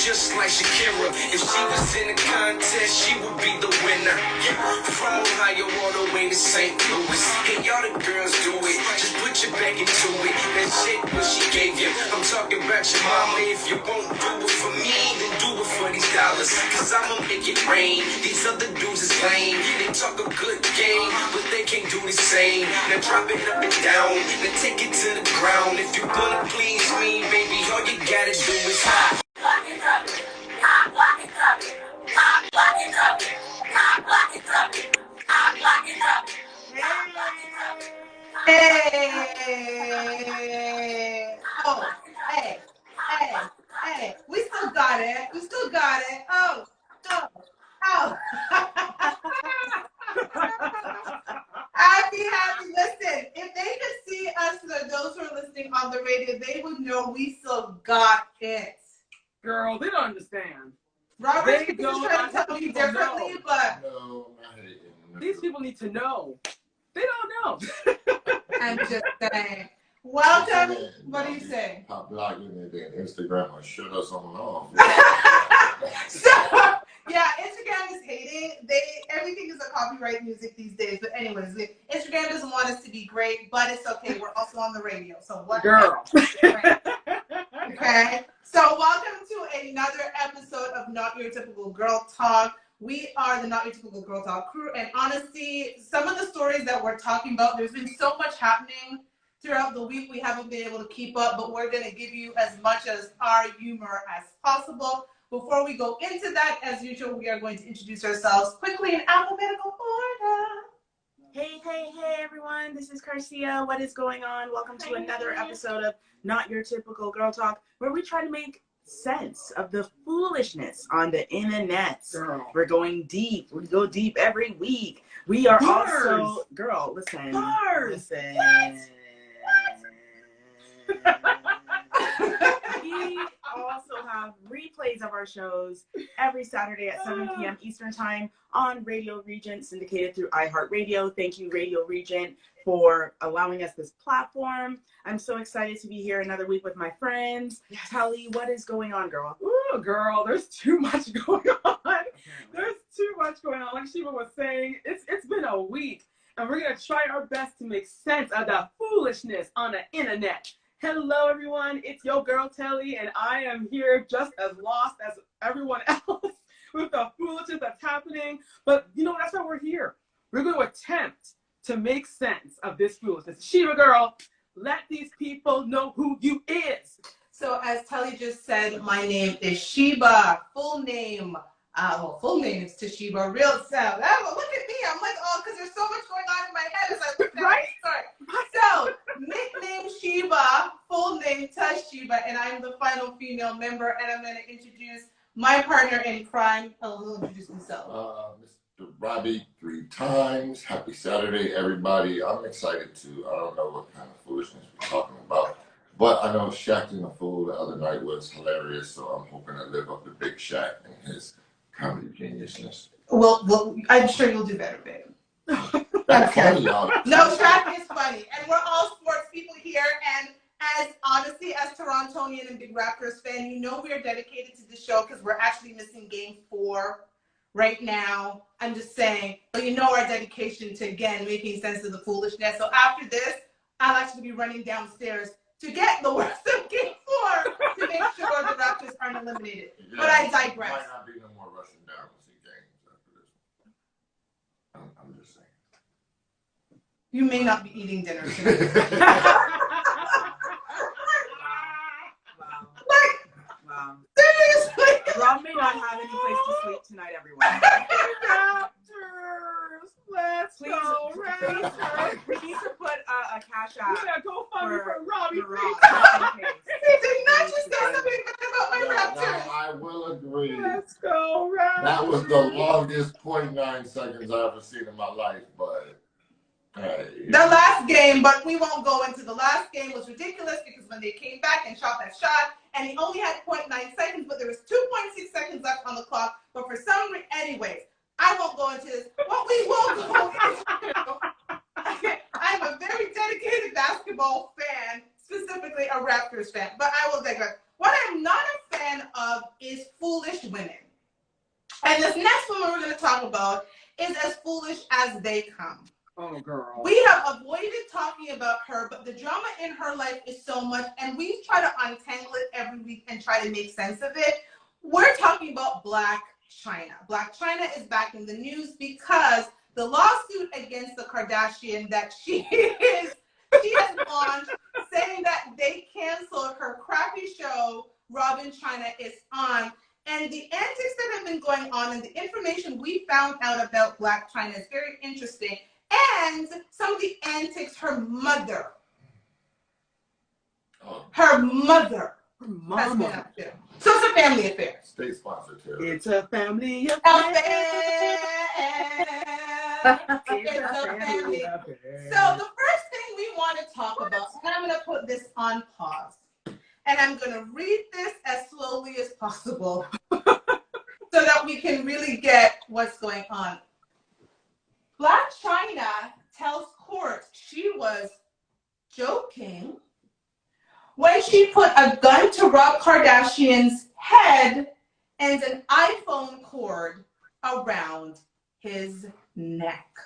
just like Shakira. If she was in a contest, she would be the winner. Yeah, from Ohio all the way to St. Louis. Hey, y'all the girls do it. Just put your back into it. That shit what she gave you. I'm talking about your mama. If you won't do it for me, then do it for these dollars. Cause I'ma make it rain. These other dudes is lame. They talk a good game, but they can't do the same. Now drop it up and down. Now take it to the ground. If you wanna please me, baby, all you gotta do is hop. Lock it, drop it. Hop, lock it, drop it. Hop, lock it, drop it. Hop, lock it, drop it. Hop, lock it, drop it. Hey! Oh, hey, hey, hey. We still got it. We still got it. Oh, oh, oh. Happy. Listen, if they could see us, those who are listening on the radio, they would know we still got it. Girl, they don't understand. Robert's just trying to tell you differently, but... No, these people need to know. They don't know. I'm just saying. Welcome. What do you say? Pop blocking and then Instagram will shut us on off. So, yeah, Instagram is hating. Everything is a copyright music these days. But anyways, Instagram doesn't want us to be great, but it's okay. We're also on the radio. So what? Girl. Okay. So welcome to another episode of Not Your Typical Girl Talk. We are the Not Your Typical Girl Talk crew. And honestly, some of the stories that we're talking about, there's been so much happening throughout the week. We haven't been able to keep up, but we're going to give you as much as our humor as possible. Before we go into that, as usual, we are going to introduce ourselves quickly in alphabetical order. Hey, everyone. This is Garcia. What is going on? Welcome to another episode of Not Your Typical Girl Talk, where we try to make sense of the foolishness on the internet. We're going deep. We go deep every week. We are also... Girl, listen. Listen. We also have replays of our shows every Saturday at 7 p.m. Eastern Time on Radio Regent, syndicated through iHeartRadio. Thank you, Radio Regent, for allowing us this platform. I'm so excited to be here another week with my friends. Yes. Telly, what is going on, girl? Ooh, girl, there's too much going on. There's too much going on. Like Shiva was saying, it's been a week, and we're going to try our best to make sense of the foolishness on the internet. Hello, everyone. It's your girl, Telly, and I am here just as lost as everyone else with the foolishness that's happening. But, you know, that's why we're here. We're going to attempt to make sense of this foolishness. Shiva, girl, let these people know who you is. So, as Telly just said, my name is Sheba. Full name is Toshiba. Real sound. Oh, look at me. I'm like, oh, because there's so much going on in my head as I look at right? Sorry. So, nickname Sheba, full name Toshiba, and I'm the final female member, and I'm going to introduce my partner in crime. He'll introduce himself. Mr. Robbie, 3 times. Happy Saturday, everybody. I'm excited to, I don't know what kind of foolishness we're talking about, but I know Shaqtin' a Fool the other night was hilarious, so I'm hoping to live up to Big Shaq and his comedy geniusness. Well, I'm sure you'll do better, babe. That's funny, y'all. No, Shaq is funny. And we're all sports people here. And as honestly, as Torontonian and big Raptors fan, you know we are dedicated to this show because we're actually missing game 4 right now. I'm just saying. But you know our dedication to, again, making sense of the foolishness. So after this, I'll actually be running downstairs to get the worst of game 4 to make sure the Raptors aren't eliminated. Yeah, but I digress. Might not be no more rushing down to see games after this. I'm just saying. You may not be eating dinner tonight. Wow. Seriously? Rob may not have any place to sleep tonight, everyone. Raptors, let's go, Raptors. We need to put a cash out. Yeah, go find me for Robbie. He did not just say something bad about my Raptors. Now, I will agree. Let's go, Raptors. That was the longest 0.9 seconds I've ever seen in my life, but the last game, but we won't go into the last game, was ridiculous because when they came back and shot that shot, and he only had 0.9 seconds, but there was 2.6 seconds left on the clock. But for some reason, anyways, I won't go into this. What we will go into, I'm a very dedicated basketball fan, specifically a Raptors fan, but I will digress. What I'm not a fan of is foolish women. And this next woman we're going to talk about is as foolish as they come. Oh, girl. We have avoided talking about her, but the drama in her life is so much, and we try to untangle it every week and try to make sense of it. We're talking about Blac Chyna. Blac Chyna is back in the news because the lawsuit against the Kardashian that she has launched, saying that they canceled her crappy show Robin Chyna is on. And the antics that have been going on and the information we found out about Blac Chyna is very interesting. And some of the antics her mother has been up to. So it's a family affair. State sponsored too. It's a family affair. It's a family affair. So the first thing we want to talk about, and I'm going to put this on pause, and I'm going to read this as slowly as possible so that we can really get what's going on. Blac Chyna tells court she was joking when she put a gun to Rob Kardashian's head and an iPhone cord around his neck.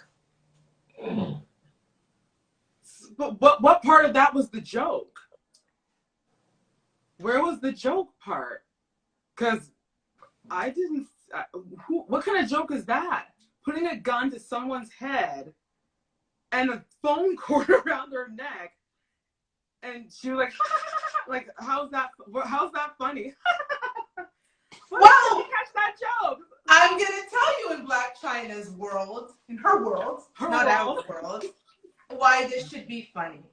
But what part of that was the joke? Where was the joke part? Because I didn't. What kind of joke is that? Putting a gun to someone's head and a phone cord around their neck, and she was like, how's that funny? Well, did you catch that joke? I'm gonna tell you in Blac Chyna's world, in her world, not our world, why this should be funny.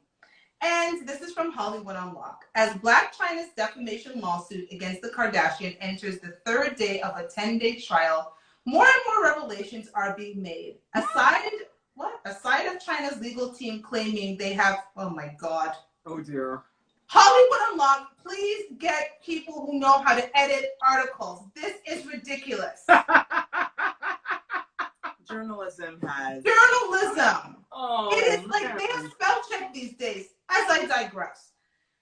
And this is from Hollywood Unlocked. As Blac Chyna's defamation lawsuit against the Kardashian enters the third day of a 10-day trial, more and more revelations are being made. Aside of Chyna's legal team claiming they have, oh my God. Oh dear. Hollywood Unlocked, please get people who know how to edit articles. This is ridiculous. Journalism has. Journalism. Oh, it is like they have spell check these days, as I digress.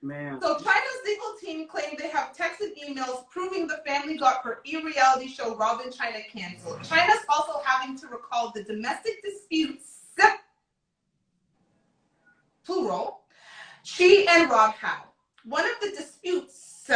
Man. So Chyna's legal team claimed they have texts and emails proving the family got her e-reality show Robin Chyna canceled. Chyna's also having to recall the domestic disputes, plural, she and Rob had. One of the disputes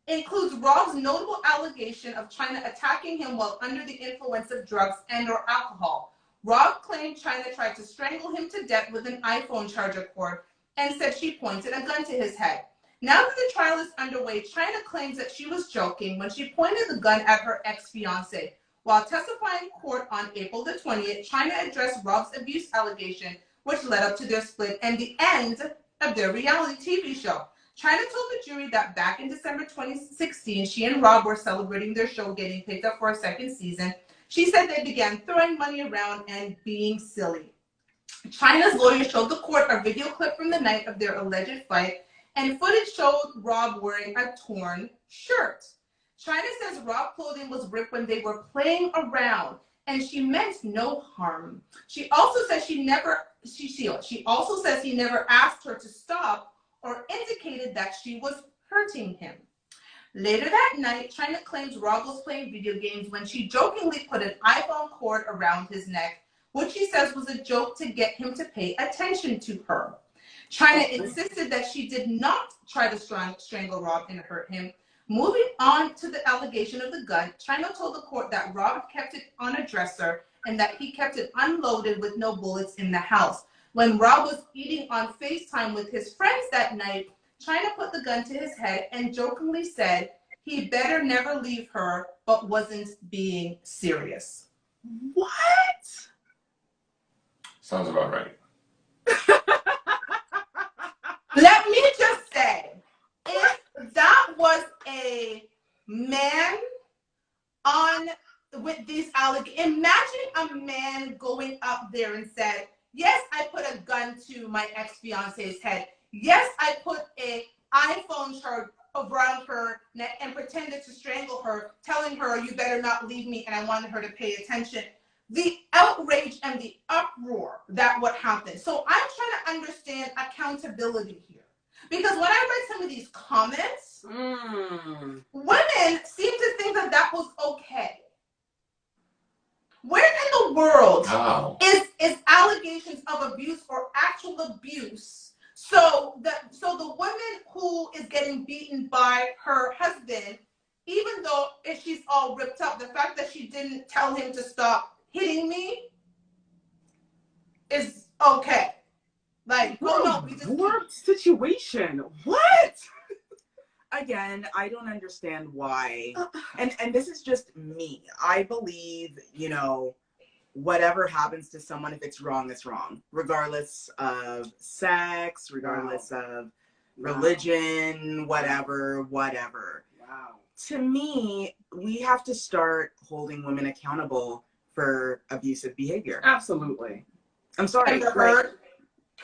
includes Rob's notable allegation of Chyna attacking him while under the influence of drugs and or alcohol. Rob claimed Chyna tried to strangle him to death with an iPhone charger cord and said she pointed a gun to his head. Now that the trial is underway, Chyna claims that she was joking when she pointed the gun at her ex-fiancé. While testifying in court on April the 20th, Chyna addressed Rob's abuse allegation, which led up to their split and the end of their reality TV show. Chyna told the jury that back in December 2016, she and Rob were celebrating their show getting picked up for a second season. She said they began throwing money around and being silly. Chyna's lawyer showed the court a video clip from the night of their alleged fight, and footage showed Rob wearing a torn shirt. Chyna says Rob's clothing was ripped when they were playing around, and she meant no harm. She also says she also says he never asked her to stop or indicated that she was hurting him. Later that night, Chyna claims Rob was playing video games when she jokingly put an iPhone cord around his neck, which she says was a joke to get him to pay attention to her. Chyna insisted that she did not try to strangle Rob and hurt him. Moving on to the allegation of the gun, Chyna told the court that Rob kept it on a dresser and that he kept it unloaded with no bullets in the house. When Rob was eating on FaceTime with his friends that night, Chyna put the gun to his head and jokingly said he better never leave her, but wasn't being serious. What? Sounds about right. Let me just say, if that was a man with these allegations, imagine a man going up there and said, yes, I put a gun to my ex-fiance's head. Yes, I put an iPhone charger around her neck and pretended to strangle her, telling her, you better not leave me, and I wanted her to pay attention. The outrage and the uproar that would happen. So I'm trying to understand accountability here. Because when I read some of these comments, women seem to think that that was okay. Where in the world is allegations of abuse or actual abuse? So the woman who is getting beaten by her husband, even though if she's all ripped up, the fact that she didn't tell him to stop hitting me is okay. Like, oh no, we just warped situation. What? Again, I don't understand why. And this is just me. I believe, you know, whatever happens to someone, if it's wrong, it's wrong. Regardless of sex, regardless of religion, whatever. Wow. To me, we have to start holding women accountable for abusive behavior. Absolutely. I'm sorry. Amanda Heard.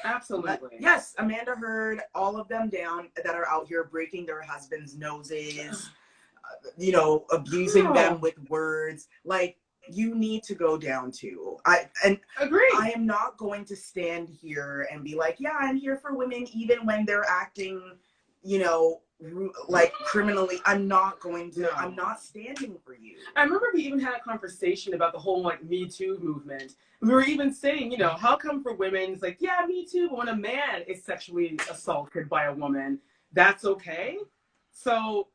Absolutely. Yes, Amanda Heard, all of them down that are out here breaking their husbands' noses, you know, abusing them with words. Like, you need to go down too. I agree. I am not going to stand here and be like, yeah, I'm here for women even when they're acting, you know, like criminally. I'm not going to. No. I'm not standing for you. I remember we even had a conversation about the whole like Me Too movement. We were even saying, you know, how come for women it's like, yeah, me too, but when a man is sexually assaulted by a woman, that's okay? So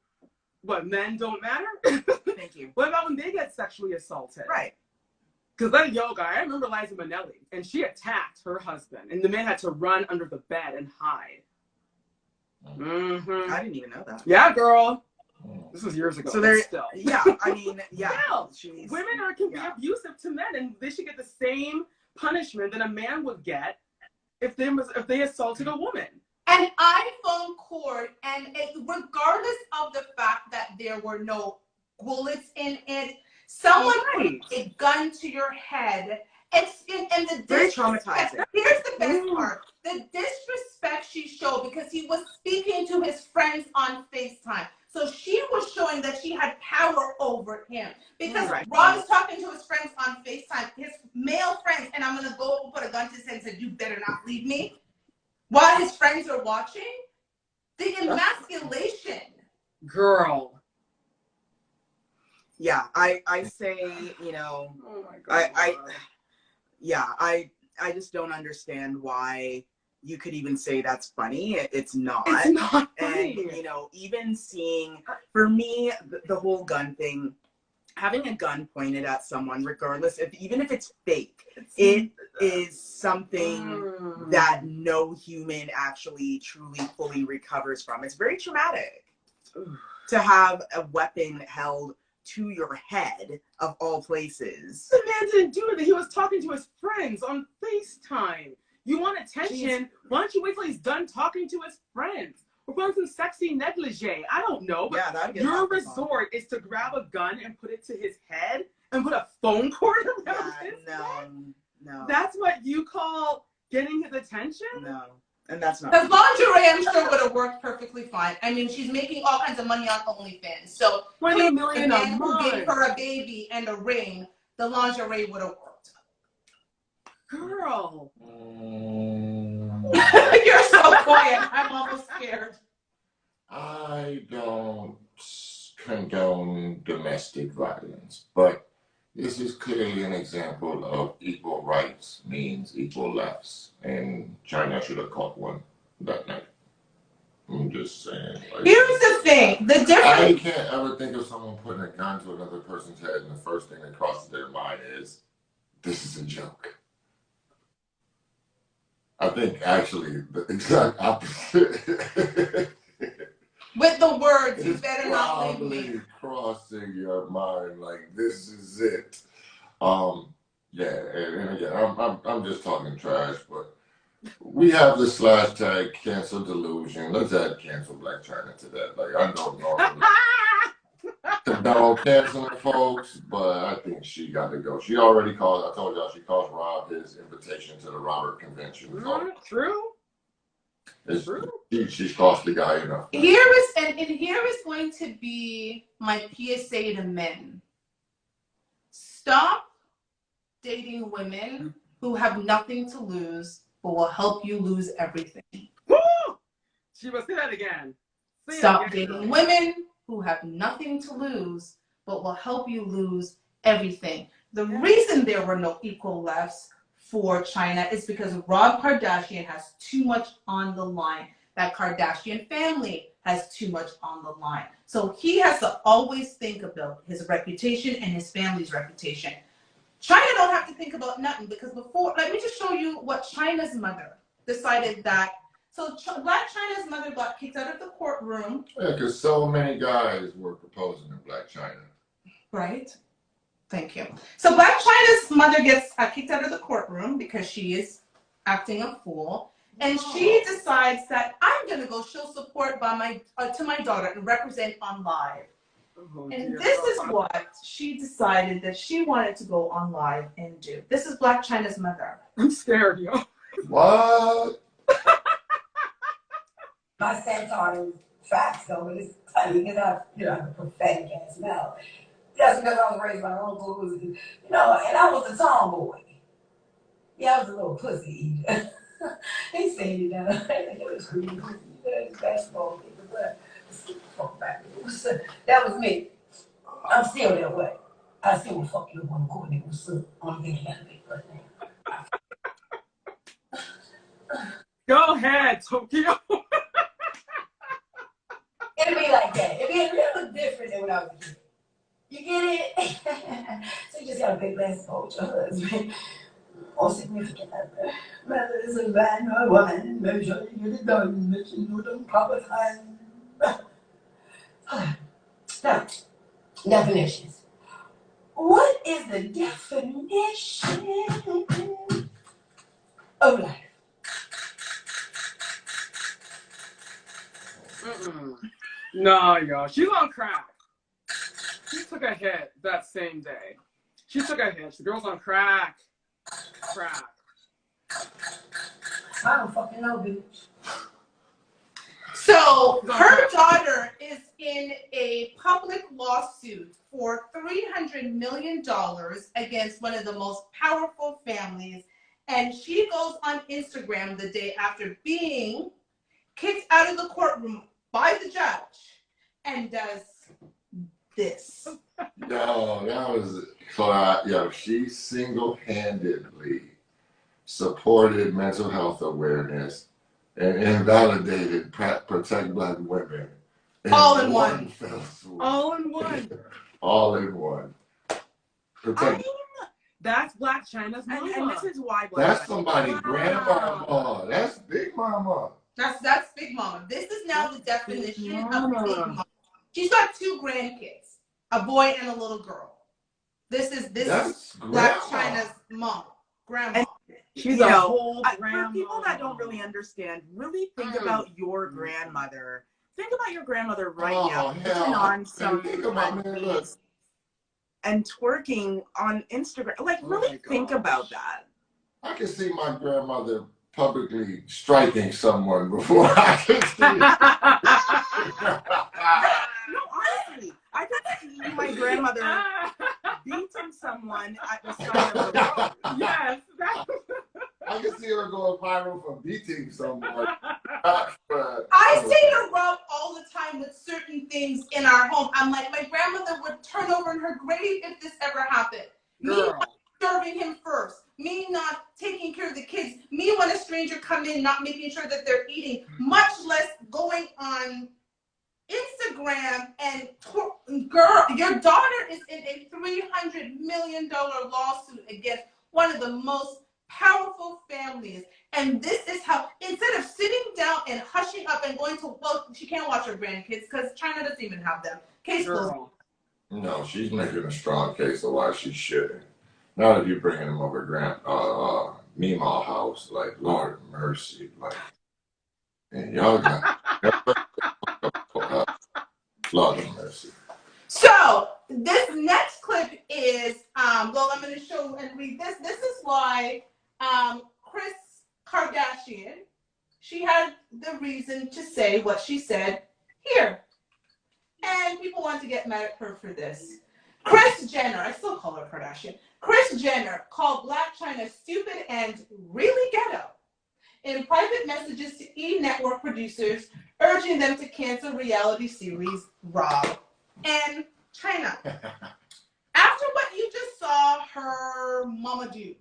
what, men don't matter? Thank you. What about when they get sexually assaulted? Right. Because that yoga, I remember Liza Minnelli, and she attacked her husband, and the man had to run under the bed and hide. I didn't even know that. Yeah, girl. This was years ago. So there, still. Yeah, I mean, yeah. Women can be abusive to men, and they should get the same punishment that a man would get if they assaulted a woman. An iPhone cord, and regardless of the fact that there were no bullets in it, someone put a gun to your head. And the very traumatizing. Here's the best part: the disrespect she showed because he was speaking to his friends on FaceTime. So she was showing that she had power over him because Rob is talking to his friends on FaceTime, his male friends, and I'm gonna go and put a gun to his head and say, "You better not leave me," while his friends are watching. The emasculation, girl. Yeah, I say, you know, oh my God. I just don't understand why you could even say that's funny. It's not. It's not funny. And, you know, even seeing, for me, the whole gun thing, having a gun pointed at someone, regardless, even if it's fake, it is something that no human actually truly fully recovers from. It's very traumatic to have a weapon held to your head, of all places. The man didn't do it. He was talking to his friends on FaceTime. You want attention? Jeez. Why don't you wait till he's done talking to his friends? Or put on some sexy negligee. I don't know. But yeah, your resort is to grab a gun and put it to his head and put a phone cord around his head? No. That's what you call getting his attention? No. And that's not. The lingerie, I'm sure, would have worked perfectly fine. I mean, she's making all kinds of money on OnlyFans. So, $20 million a month. Who gave her a baby and a ring, the lingerie would have worked. Girl. You're so quiet. I'm almost scared. I don't condone domestic violence, but this is clearly an example of equal rights means equal lefts, and China should have caught one that night. I'm just saying. Like, here's the thing: the difference. I can't ever think of someone putting a gun to another person's head, and the first thing that crosses their mind is, "This is a joke." I think actually the exact opposite. With the words, "You better not leave me." Crossing your mind like this is it. Yeah, and again, I'm just talking trash, but we have this # cancel delusion. Let's add cancel Black China to that. Like, I don't know condone canceling folks, but I think she got to go. She already called. I told y'all she called Rob his invitation to the Robert Convention. True. It's true. She's cost the guy enough. Here is going to be my PSA to men. Stop dating women who have nothing to lose but will help you lose everything. Woo! She must say that again. Stop dating women who have nothing to lose but will help you lose everything. The reason there were no equal lefts for China is because Rob Kardashian has too much on the line. That Kardashian family has too much on the line. So he has to always think about his reputation and his family's reputation. China don't have to think about nothing, because before, let me just show you what China's mother decided that. So Black China's mother got kicked out of the courtroom. Yeah, because so many guys were proposing in Black China. Right. Thank you. So Black China's mother gets kicked out of the courtroom because she is acting a fool. And she decides that I'm going to go show support by to my daughter and represent on live. Oh, And this is what she decided that she wanted to go on live and do. This is Black China's mother. I'm scared, yo. What? My satire is facts, though, but it's funny because I have a prophetic ass mouth. That's because I was raised by my uncle who was, and I was a tomboy. Yeah, I was a little pussy eater. He said, it was creepy. Basketball people, but fuck back. That was me. I'm still that way. I still will fuck you up on the court, nigga. What's up? Only thing you gotta be right now. Go ahead, Tokyo. It'll be like that. It'll be a little different than when I was a kid. You get it? So you just gotta play basketball with your husband. Or significant other. Whether it's a man or a woman, make sure you get it done. Make sure you do them proper time. Now, definitions. What is the definition of life? No, yo. She's on crack. She took a hit that same day. She took a hit. The girl's on crack. Crack. I don't fucking know, bitch. So her daughter is in a public lawsuit for $300 million against one of the most powerful families. And she goes on Instagram the day after being kicked out of the courtroom by the judge and does this. No, that was, she single-handedly supported mental health awareness and invalidated protect Black women. All in one. Fell swoop. All in one. All in one. Protect. That's Black China's mama. And this is why Black That's somebody's grandmama. That's Big Mama. That's Big Mama. This is now the definition of Big Mama. She's got 2 grandkids, a boy and a little girl. This is Black China's mom, grandma. She's a whole grandma. For people that don't really understand, really think about your grandmother. Think about your grandmother right now, putting on some undies and twerking on Instagram. Like, really think about that. I can see my grandmother publicly striking someone before I can see No, honestly, I could see my grandmother beating someone at the side of the road. Yes. I can see her going viral for beating someone. I see her rub all the time with certain things in our home. I'm like, my grandmother would turn over in her grave if this ever happened. Me not serving him first. Me not taking care of the kids. Me when a stranger come in, not making sure that they're eating. Much less going on Instagram and girl, your daughter is in a $300 million lawsuit against one of the most powerful families. And this is how, instead of sitting down and hushing up and going to, well, she can't watch her grandkids because China doesn't even have them. Case closed. No, she's making a strong case of why she shouldn't. Not if you're bringing them over Meemaw house, like, Lord mercy, like, and y'all got Lord mercy. So this next clip is, well, I'm going to show and read this. This is why Kris Kardashian, she had the reason to say what she said here. And people want to get mad at her for this. Kris Jenner, I still call her Kardashian. Kris Jenner called Blac Chyna stupid and really ghetto in private messages to E! Network producers, urging them to cancel reality series Rob. And China, after what you just saw her mama do,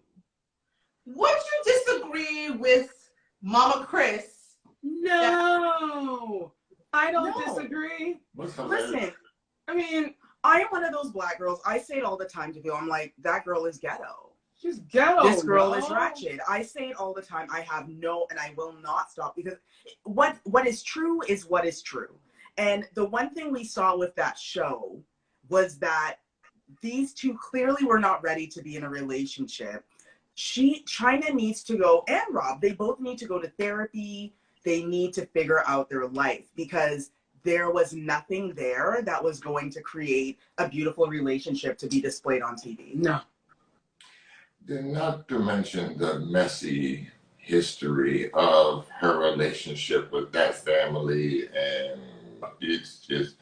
would you disagree with Mama Chris? No, I don't No. disagree. What's hilarious? Listen, I mean, I am one of those black girls. I say it all the time to people. I'm like, that girl is ghetto. She's ghetto. This girl no. is ratchet. I say it all the time. I have no, and I will not stop, because what is true is what is true. And the one thing we saw with that show was that these two clearly were not ready to be in a relationship. China needs to go, and Rob, they both need to go to therapy. They need to figure out their life, because there was nothing there that was going to create a beautiful relationship to be displayed on TV. No. Not to mention the messy history of her relationship with that family, and it's just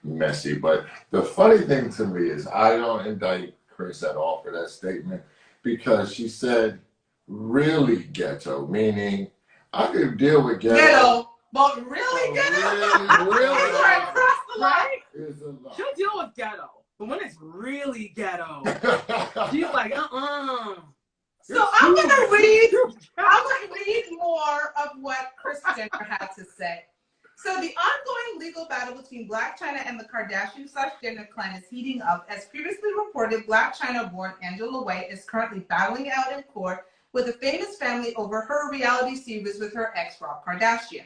messy. But the funny thing to me is, I don't indict Chris at all for that statement, because she said really ghetto, meaning I could deal with ghetto. But really ghetto? Really It's right across the line. Right? is a lot. She'll deal with ghetto. But when it's really ghetto, she's like, So I'm gonna read more of what Kris Jenner had to say. So the ongoing legal battle between Blac Chyna and the Kardashian/Jenner clan is heating up. As previously reported, Blac Chyna-born Angela White is currently battling out in court with a famous family over her reality series with her ex Rob Kardashian.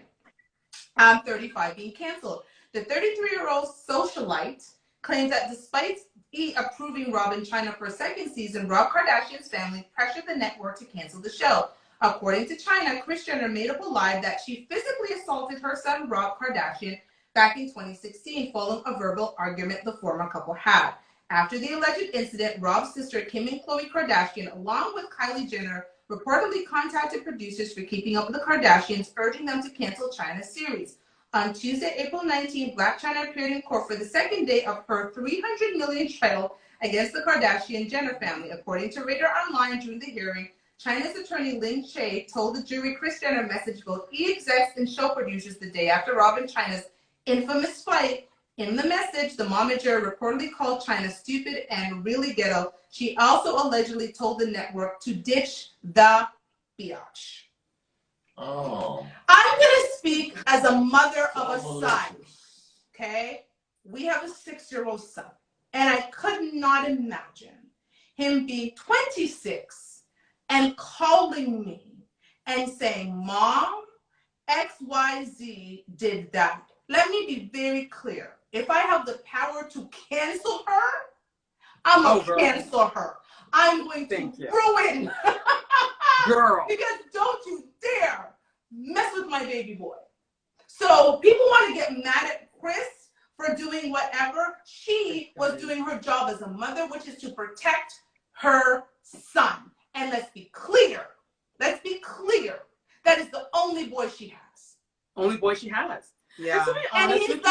35 being canceled. The 33-year-old socialite claims that despite approving Rob and Chyna for a second season, Rob Kardashian's family pressured the network to cancel the show. According to Chyna, Kris Jenner made up a lie that she physically assaulted her son Rob Kardashian back in 2016 following a verbal argument the former couple had. After the alleged incident, Rob's sister Kim and Khloe Kardashian, along with Kylie Jenner, reportedly contacted producers for Keeping Up with the Kardashians, urging them to cancel Chyna's series. On Tuesday, April 19th, Blac Chyna appeared in court for the second day of her $300 million trial against the Kardashian-Jenner family. According to Radar Online, during the hearing, Chyna's attorney Lynn Shay told the jury Kris Jenner messaged both execs and show producers the day after Rob and Chyna's infamous fight. In the message, the momager reportedly called Chyna stupid and really ghetto. She also allegedly told the network to ditch the biatch. Oh. I'm going to speak as a mother of a son, okay? We have a 6-year-old son, and I could not imagine him being 26 and calling me and saying, Mom, XYZ did that. Let me be very clear. If I have the power to cancel her, I'm going to cancel her. I'm going to ruin girl. Because don't you dare mess with my baby boy. So people want to get mad at Kris for doing whatever. She was doing her job as a mother, which is to protect her son. And let's be clear. Let's be clear. That is the only boy she has. Only boy she has. Yeah. And he's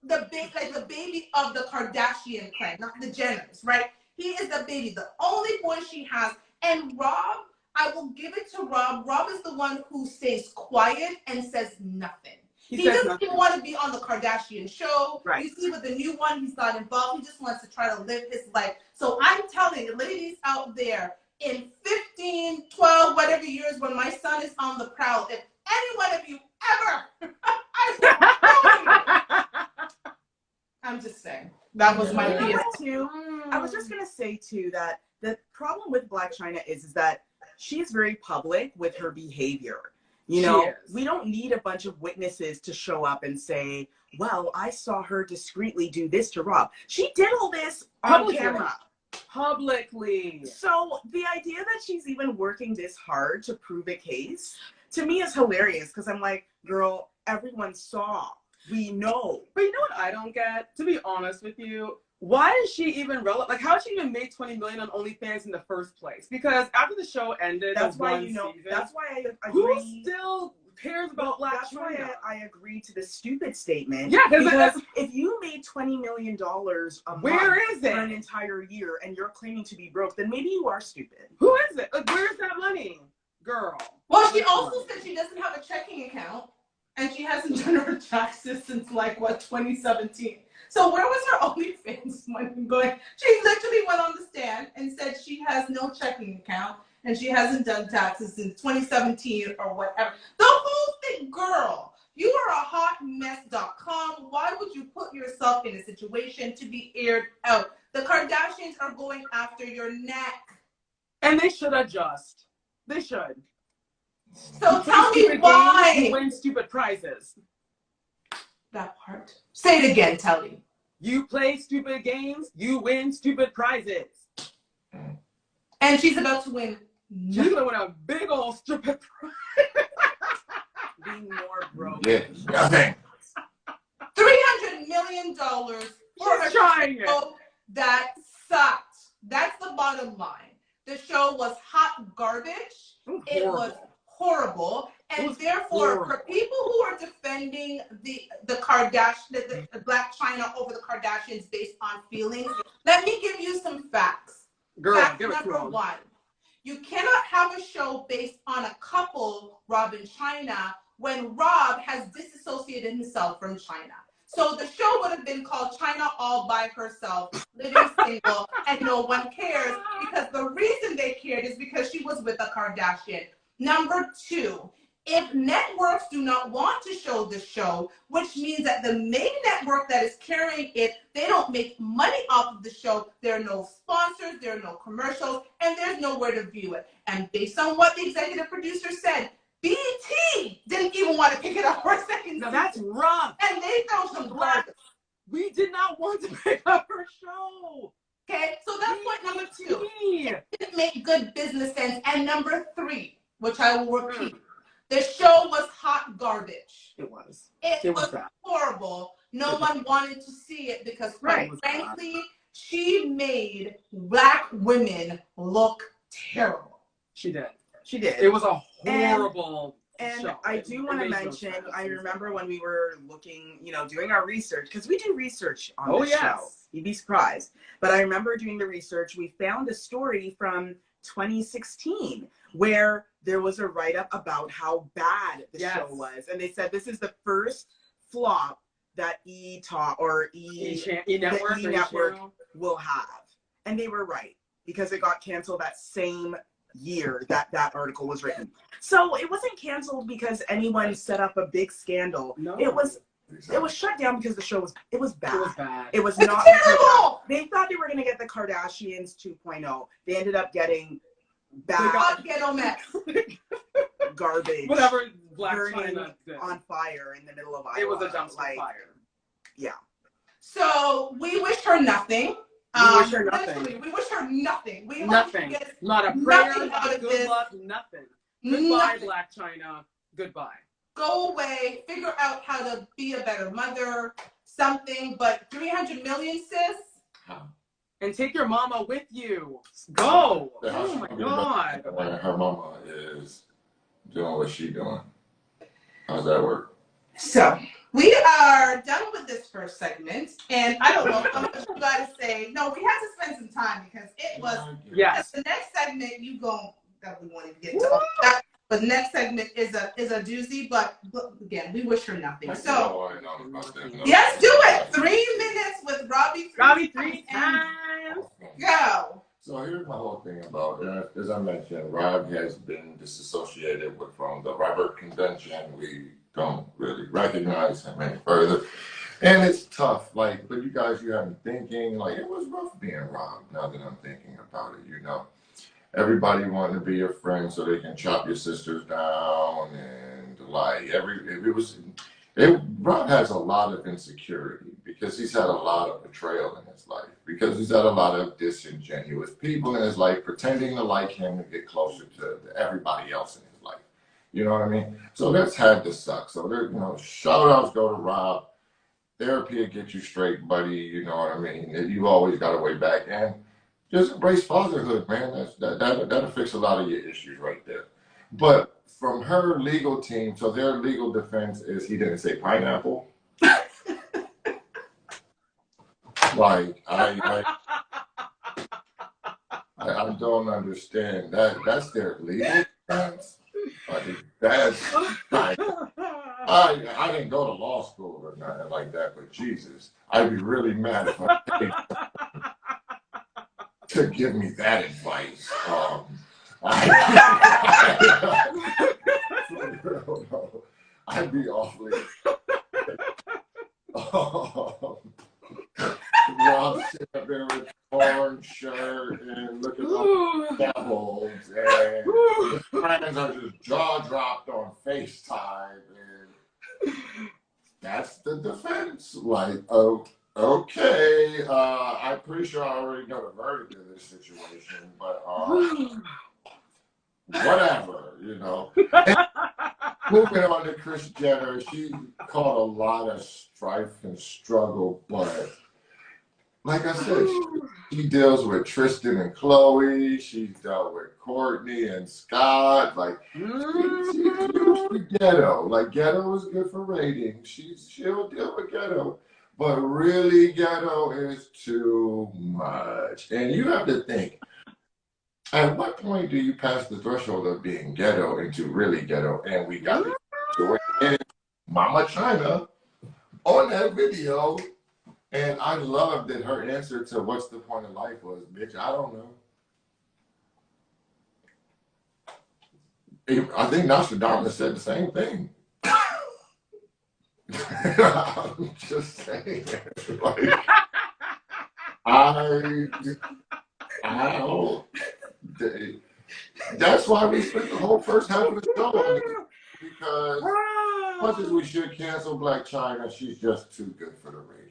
the baby of the Kardashian clan, not the Jenners, right? He is the baby, the only boy she has. And Rob, I will give it to Rob. Rob is the one who stays quiet and says nothing. He doesn't even want to be on the Kardashian show. Right. You see with the new one, he's not involved. He just wants to try to live his life. So I'm telling you, ladies out there, in 15, 12, whatever years when my son is on the prowl, if any one of you ever, I'm just saying. That was my too. I was just going to say, too, that the problem with Blac Chyna is that she's very public with her behavior. You know, we don't need a bunch of witnesses to show up and say, well, I saw her discreetly do this to Rob. She did all this on camera. Publicly. So the idea that she's even working this hard to prove a case, to me is hilarious, because I'm like, girl, everyone saw. We know. But you know what I don't get? To be honest with you, why is she even relevant? Like, how did she even make $20 million on OnlyFans in the first place? Because after the show ended, that's why season, that's why I who agree. Still cares about Blac Chyna? That's why I agree to the stupid statement. Yeah, because if you made $20 million a where month is it for an entire year and you're claiming to be broke, then maybe you are stupid. Who is it? Like, where's that money, girl? Well, she also said she doesn't have a checking account. And she hasn't done her taxes since, 2017. So where was her OnlyFans money going. She literally went on the stand and said she has no checking account and she hasn't done taxes since 2017 or whatever. The whole thing, girl, you are a hotmess.com. Why would you put yourself in a situation to be aired out? The Kardashians are going after your neck. And they should adjust. They should. So tell me why. Games, you win stupid prizes. That part. Say it again, Telly. You play stupid games, you win stupid prizes. And she's about to win. She's gonna win a big old stupid prize. Being more broke. Yeah, nothing. $300 million for a show that sucked. That's the bottom line. The show was hot garbage. It was horrible. And therefore, for people who are defending the Kardashians, the Black China over the Kardashians based on feelings, let me give you some facts. Girl, Fact give it to number them. one. You cannot have a show based on a couple, Rob and China, when Rob has disassociated himself from China. So the show would have been called China All by Herself, Living Single, and no one cares, because the reason they cared is because she was with a Kardashian. Number two, if networks do not want to show the show, which means that the main network that is carrying it, they don't make money off of the show. There are no sponsors, there are no commercials, and there's nowhere to view it. And based on what the executive producer said, BT didn't even want to pick it up for a second. Now that's rough. And they throw some garbage. We did not want to pick up her show. Okay, so that's point number two. It didn't make good business sense. And number three, which I will repeat, the show was hot garbage. It was. It was horrible. No one wanted to see it because, quite frankly, she made Black women look terrible. She did. She did. It was a horrible And show. I do want to mention, I remember when we were looking, doing our research, because we do research on this show. You'd be surprised. But I remember doing the research, we found a story from 2016 where there was a write-up about how bad the show was. And they said this is the first flop that E Network will have. And they were right, because it got canceled that same year that article was written. So it wasn't canceled because anyone set up a big scandal. No. It was shut down because the show was bad. It was bad. It was not terrible. They thought they were going to get the Kardashians 2.0. They ended up getting bad ghetto mess. Garbage. Whatever. Black burning China on fire in the middle of Iowa. It was a dumpster fire. Yeah. So we wish her nothing. We wish her nothing. We wish her nothing. Nothing. Not a prayer, not a good luck, nothing. Goodbye, Black China. Goodbye. Go away. Figure out how to be a better mother, something. But 300 million, sis? And take your mama with you. Go. Yeah, oh, my God. When her mama is doing what she's doing. How's that work? So, we are done with this first segment, and I don't know how much you got to say. No, we had to spend some time because it was. Yes. The next segment you definitely want to get to that, but the next segment is a doozy. But again, we wish her nothing. So yes, do it. 3 minutes with Robbie. Robbie 3 times. Go. So here's my whole thing about it. As I mentioned, Rob has been disassociated from the Robert Convention. We don't really recognize him any further. And it's tough, but you guys, you have me thinking, it was rough being Rob, now that I'm thinking about it, Everybody wanted to be your friend so they can chop your sisters down, and Rob has a lot of insecurity because he's had a lot of betrayal in his life, because he's had a lot of disingenuous people in his life pretending to like him to get closer to everybody else in his life. You know what I mean? So that's had to suck. So there, shout outs go to Rob. Therapy will get you straight, buddy. You know what I mean? You always got a way back, and just embrace fatherhood, man. That'll fix a lot of your issues right there. But from her legal team, so their legal defense is he didn't say pineapple. I don't understand that. That's their legal defense. I didn't go to law school or nothing like that, but Jesus, I'd be really mad if I paid to give me that advice. I'd be awfully. Rob sitting up there with torn shirt and looking like devils, and his friends are just jaw dropped on FaceTime, and that's the defense. Like, oh, okay, I'm pretty sure I already know the verdict of this situation, but whatever, you know. Moving on to Kris Jenner, she caught a lot of strife and struggle, but like I said, she deals with Tristan and Chloe. She's dealt with Courtney and Scott. Like, she's used to ghetto. Like, ghetto is good for ratings. She'll deal with ghetto. But really, ghetto is too much. And you have to think, at what point do you pass the threshold of being ghetto into really ghetto? And we got to it in Mama China on that video. And I loved that her answer to what's the point of life was, bitch, I don't know. I think Nostradamus said the same thing. I'm just saying. Like, I don't. That's why we spent the whole first half of the show on it. Because as much as we should cancel Black China, she's just too good for the ratings.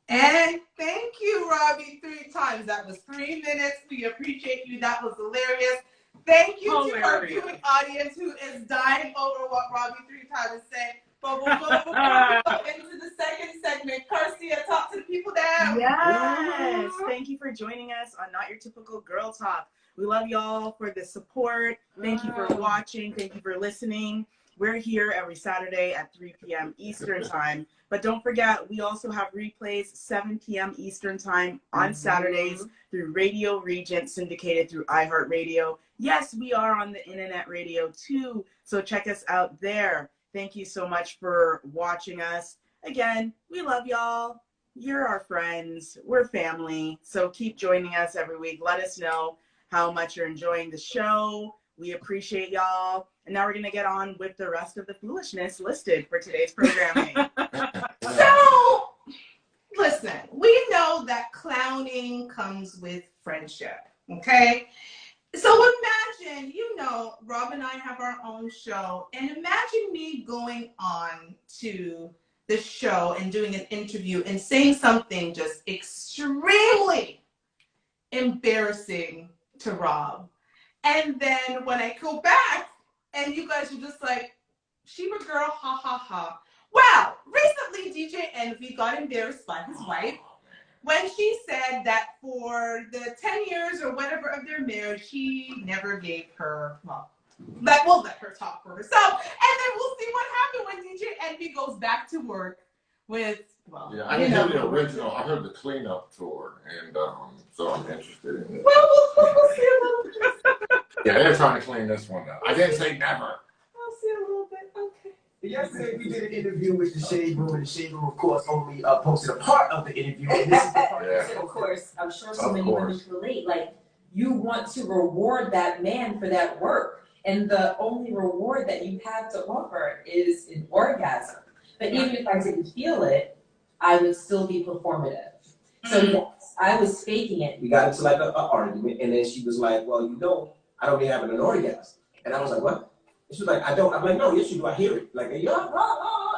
And thank you, Robbie, 3 times. That was 3 minutes. We appreciate you. That was hilarious. Thank you to our viewing audience who is dying over what Robbie 3 times said. But we'll go into the second segment. Karcia, talk to the people down. Yes. Thank you for joining us on Not Your Typical Girl Talk. We love y'all for the support. Thank you for watching. Thank you for listening. We're here every Saturday at 3 p.m. Eastern Time. But don't forget, we also have replays 7 p.m. Eastern Time on Saturdays through Radio Regent, syndicated through iHeartRadio. Yes, we are on the internet radio too, so check us out there. Thank you so much for watching us. Again, we love y'all. You're our friends. We're family. So keep joining us every week. Let us know how much you're enjoying the show. We appreciate y'all. And now we're going to get on with the rest of the foolishness listed for today's programming. So, listen, we know that clowning comes with friendship, okay? So imagine, Rob and I have our own show, and imagine me going on to the show and doing an interview and saying something just extremely embarrassing to Rob. And then when I go back, and you guys are just like, Sheba girl, ha ha ha. Well, recently DJ Envy got embarrassed by his wife when she said that for the 10 years or whatever of their marriage, he never gave her, we'll let her talk for herself. And then we'll see what happened when DJ Envy goes back to work with, I didn't hear the original. I heard the cleanup tour, and so I'm interested in it. Well, we'll see a little bit. Yeah, they're trying to clean this one up. I didn't say never. We'll see a little bit. Okay. Yesterday we did an interview with the Shade Room, and the Shade Room, of course, only posted a part of the interview. And this is the part. Yeah. Of course, I'm sure so many women can relate. Like, you want to reward that man for that work, and the only reward that you have to offer is an orgasm. But even if I didn't feel it, I would still be performative. So yes, I was faking it. We got into like an argument, and then she was like, "Well, I don't be having an orgasm," and I was like, "What?" And she was like, "I don't." I'm like, "No, yes, you do. I hear it." Like, yeah,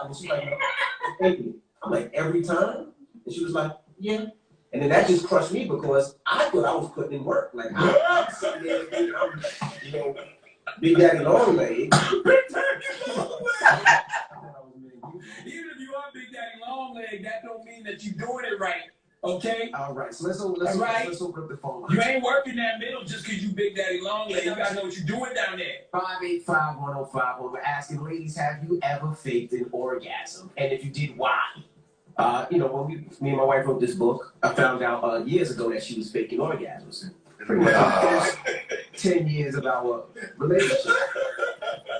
and she's like, "No, I'm faking it." I'm like, "Every time?" And she was like, "Yeah." And then that just crushed me because I thought I was putting in work. Like, I'm sitting there, I'm, Big Daddy Long Leg. Even if you are Big Daddy Long Leg, that don't mean that you're doing it right. Okay? All right, so let's open up the phone line. You ain't working that middle just because you Big Daddy Long Leg. You gotta know what you're doing down there. 585-1051. We're asking ladies, have you ever faked an orgasm? And if you did, why? When me and my wife wrote this book, I found out years ago that she was faking orgasms. Pretty much the first 10 years of our relationship.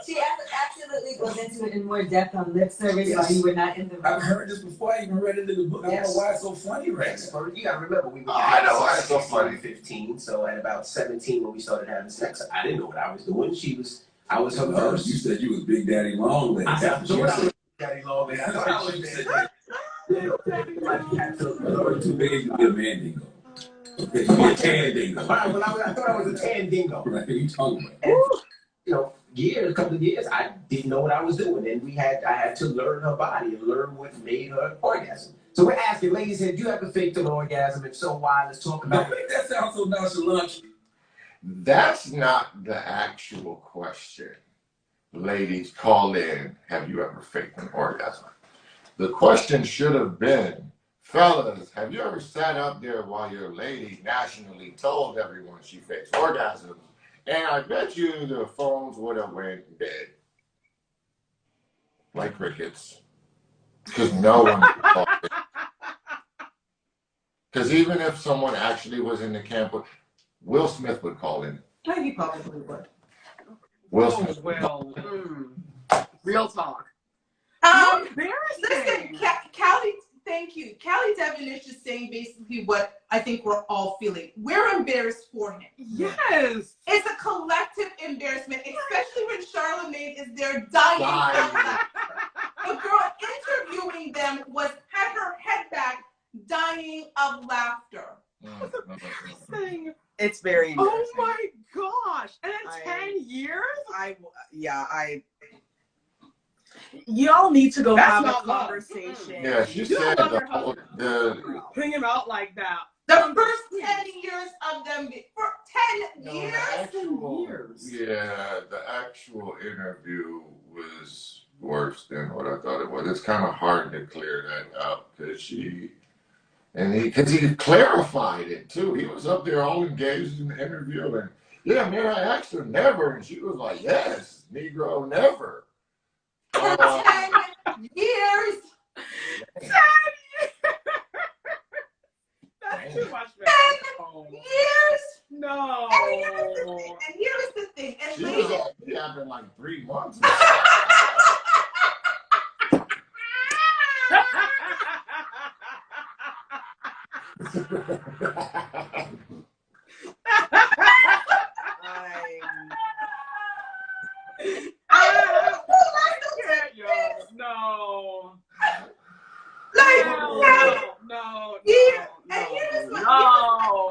She absolutely really goes into it in more depth on lip service while you were not in the room. I've heard this before. I even read it in the book. I don't know why it's so funny right Yes, now. but you gotta remember, we were I know why it's so 16, funny. 15, so at about 17 when we started having sex, I didn't know what I was doing. I was her You first. said you was Big Daddy Long Legs. I That's thought what I you was Daddy Long Legs. I thought I was said. Somebody had to. You're too big to be a man dingo. Okay, you be a tan dingo. Right, well, I thought I was a tan dingo. Right, what you talking about? And, a couple of years, I didn't know what I was doing. And I had to learn her body and learn what made her orgasm. So we're asking, ladies, have you ever faked an orgasm? If so, why? Let's talk about Don't make that sound so nonchalant. That's not the actual question. Ladies, call in. Have you ever faked an orgasm? The question should have been, fellas, have you ever sat up there while your lady nationally told everyone she fakes orgasms? And I bet you the phones would have went dead. Like crickets. Because no one would call it. Because even if someone actually was in the camp, Will Smith would call in. Maybe probably would. Will Smith. Well, real talk. Listen, Callie, thank you. Callie Devonish is saying basically what I think we're all feeling. We're embarrassed for him. Yes. It's a collective embarrassment, especially when Charlemagne is there dying of laughter. The girl interviewing them had her head back, dying of laughter. It's very embarrassing. Oh my gosh. And in 10 years? Y'all need to go That's have a not love. conversation. Yeah, she You said don't love your husband. Bring him out like that. The first 10 years of them, for 10 years? Yeah, the actual interview was worse than what I thought it was. It's kind of hard to clear that up because he clarified it too. He was up there all engaged in the interview and yeah, man, I asked her never, and she was like, yes, Negro, never. For 10 years. 10 years. That's too much, man. 10 years. No. And here's the thing. And She ladies, was like, yeah, in like 3 months. No.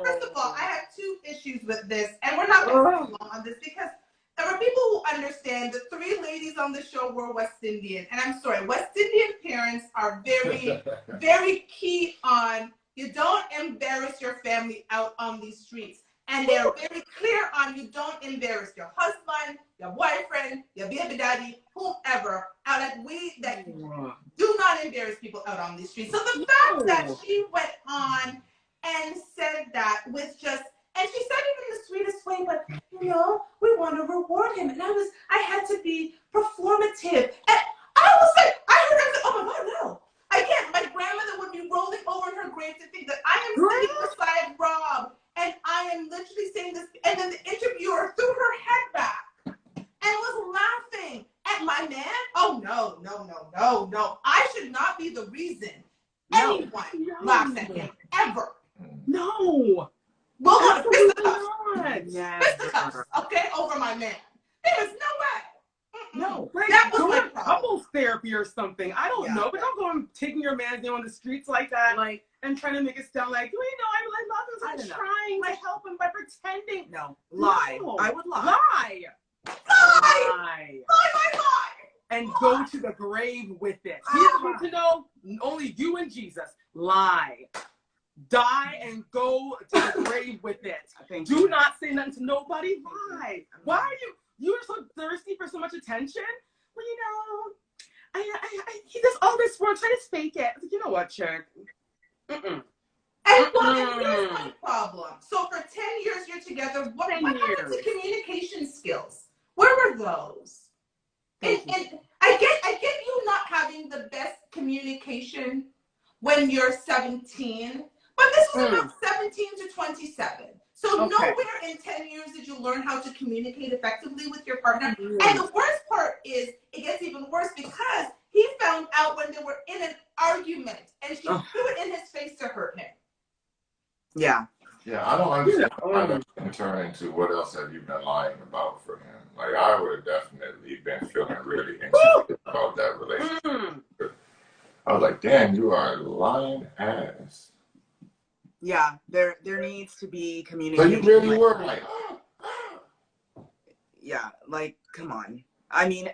First of all, I have 2 issues with this, and we're not going to go long on this because there are people who understand the 3 ladies on the show were West Indian, and I'm sorry, West Indian parents are very, very key on you don't embarrass your family out on these streets. And they're very clear on you don't embarrass your husband, your boyfriend, your baby daddy, whomever. That do not embarrass people out on these streets. So the fact that she went on and said that with and she said it in the sweetest way, but we want to reward him. And I had to be performative. And I was like, I heard her say, oh my God, no. Again, my grandmother would be rolling over in her grave to think that I am sitting beside Rob. And I am literally saying this, and then the interviewer threw her head back and was laughing at my man. Oh, no. I should not be the reason anyone laughs at him, ever. No. We'll go to fisticuffs, okay, over my man. There is no way. No, that was go my to problem. couples therapy or something. I don't know, but don't go and taking your man down on the streets like that, and trying to make it sound like, I really love him. So I'm trying to help him by pretending. No, lie. No. I would lie. Lie. And go to the grave with it. He doesn't need to know. Only you and Jesus. Lie. Die and go to the grave with it. Do not say nothing to nobody. Lie. Why are you're so thirsty for so much attention? Well, he does all this work trying to fake it. I was like, you know what, chick? And here's my problem. So for 10 years you're together, what happened to communication skills? Where were those? And I get you not having the best communication when you're 17, but this is about 17 to 27. So Okay. nowhere in 10 years did you learn how to communicate effectively with your partner. And the worst part is it gets even worse because he found out when they were in an argument and she threw it in his face to hurt him. Yeah. Yeah, I don't understand how that can turn into what else have you been lying about for him. Like, I would have definitely been feeling really insecure about that relationship. I was like, damn, you are a lying ass. Yeah, there needs to be So communication. you really were like, yeah, like, come on. I mean,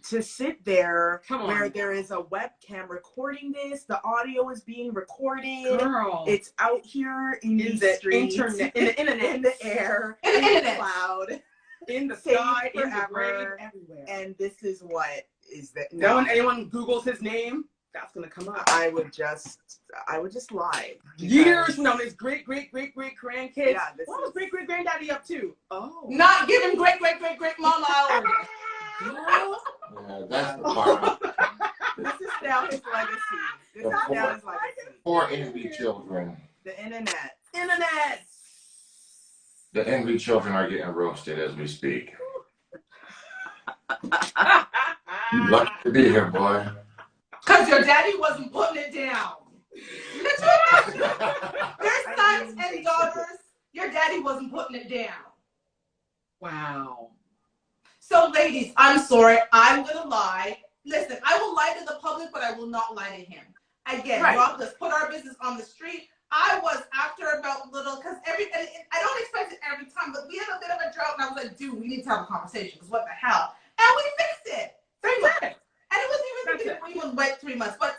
to sit there where there is a webcam recording this, the audio is being recorded. Girl. It's out here in the streets, internet, in the internet, in the air, in the cloud, in the sky, in the forever, brain, everywhere. And this is what is that? Now, when anyone Googles his name, that's gonna come up. I would just lie. Years from now, his great grandkids. Yeah, what was great granddaddy up to? Oh, not giving great mama hours. yeah, that's the part. This is now his legacy. This is now his legacy. Poor envy children. The internet. The envy children are getting roasted as we speak. You lucky to be here, boy. Because your daddy wasn't putting it down. Their sons and daughters, your daddy wasn't putting it down. Wow. So, ladies, I'm sorry. I'm going to lie. Listen, I will lie to the public, but I will not lie to him. Again, Rob, let's put our business on the street. I was after about little, because I don't expect it every time, but we had a bit of a drought, and I was like, dude, we need to have a conversation, because what the hell? And we fixed it. 3 months. And it wasn't even wait 3 months, but 10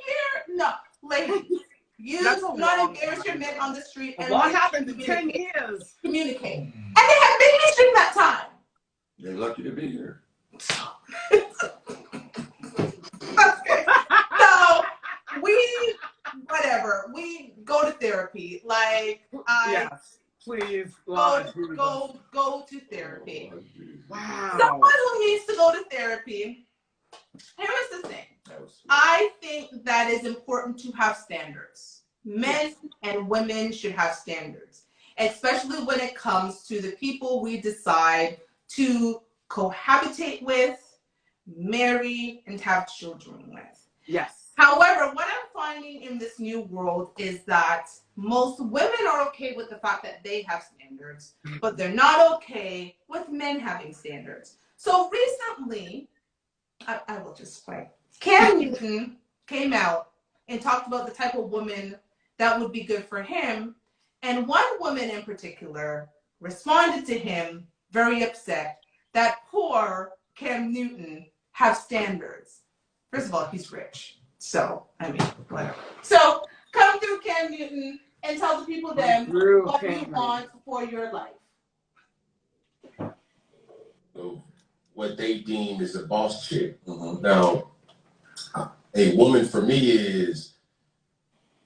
years? No. Ladies, you do not embarrass your men on the street. And what happened in 10 years? Communicate. And they had babies during that time. You're lucky to be here. Okay. So we go to therapy. Like yes, please go to therapy. Wow. Someone who needs to go to therapy. Here's the thing. I think that it's important to have standards. Men and women should have standards, especially when it comes to the people we decide to cohabitate with, marry, and have children with. Yes. However, what I'm finding in this new world is that most women are okay with the fact that they have standards, but they're not okay with men having standards. So recently, I will just play. Cam Newton came out and talked about the type of woman that would be good for him. And one woman in particular responded to him very upset that poor Cam Newton have standards. First of all, he's rich. So, I mean, whatever. So, come through Cam Newton and tell the people then what you want for your life. So, what they deem is a boss chick. Now, a woman for me is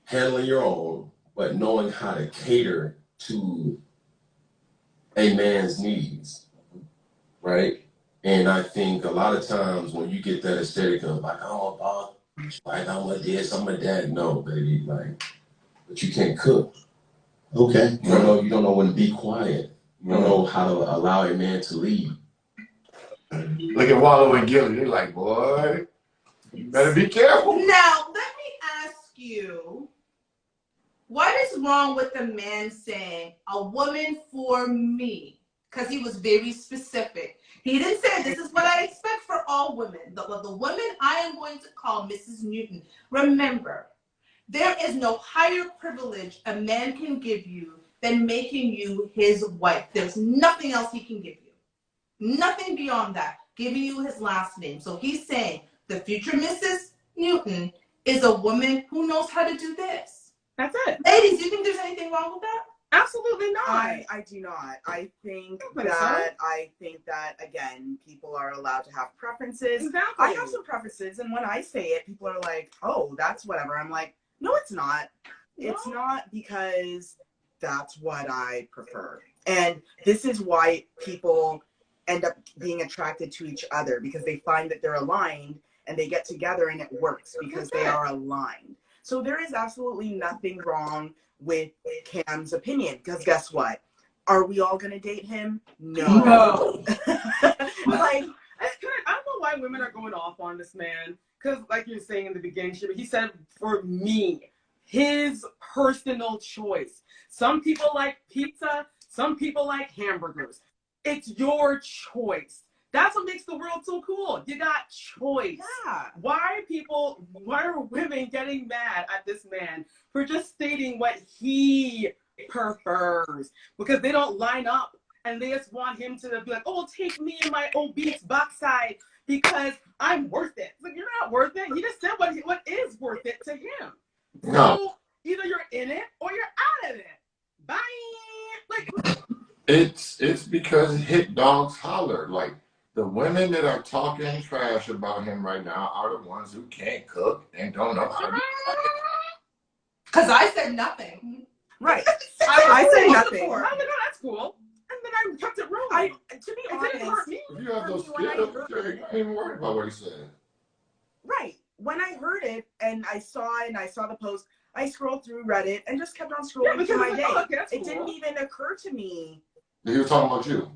handling your own, but knowing how to cater to a man's needs, right? And I think a lot of times when you get that aesthetic of like, oh, boss, like I'm a this, I'm a that. No, baby, like, but you can't cook. Okay. You don't know when to be quiet. You don't know how to allow a man to lead. Look at Wallow and Gilly. They're like, boy, you better be careful. Now, let me ask you, what is wrong with the man saying, a woman for me? Because he was very specific. He didn't say, this is what I expect for all women. The woman I am going to call Mrs. Newton. Remember, there is no higher privilege a man can give you than making you his wife. There's nothing else he can give you. Nothing beyond that. Giving you his last name. So he's saying the future Mrs. Newton is a woman who knows how to do this. That's it. Ladies, do you think there's anything wrong with that? Absolutely not. I do not. I think that again, people are allowed to have preferences. Exactly. I have some preferences, and when I say it, people are like, "Oh, that's whatever." I'm like, "No, it's not. No. It's not, because that's what I prefer." And this is why people end up being attracted to each other, because they find that they're aligned and they get together and it works because they are aligned. So there is absolutely nothing wrong with Cam's opinion, because guess what? Are we all gonna date him? No. Like, I don't know why women are going off on this man. Because, like you're saying in the beginning, he said, for me, his personal choice. Some people like pizza. Some people like hamburgers. It's your choice. That's what makes the world so cool. You got choice. yeah. Why are women getting mad at this man for just stating what he prefers? Because they don't line up and they just want him to be like, oh, take me in my obese backside because I'm worth it. It's like, you're not worth it. He just said what is worth it to him. No. So either you're in it or you're out of it. Bye. Like, It's because hit dogs holler. Like, the women that are talking trash about him right now are the ones who can't cook and don't know how to do it. Because I said nothing. Right. I said said nothing. oh, no, that's cool. And then I kept it rolling. To be It didn't hurt honest, me. If you have those When I skills, heard you're not even worried about what he said. right. When I heard it and I saw the post, I scrolled through Reddit and just kept on scrolling through my day. Oh, okay, It didn't even occur to me. He was talking about you.